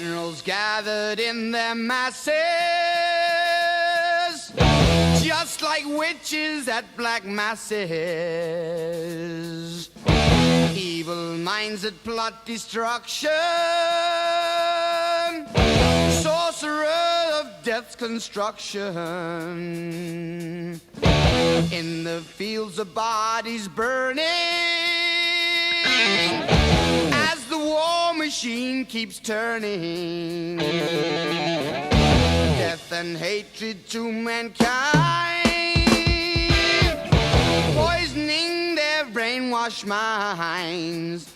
Generals gathered in their masses, just like witches at black masses. Evil minds that plot destruction, sorcerer of death's construction. In the fields of bodies burning, as the war machine keeps turning. Death and hatred to mankind, poisoning their brainwashed minds.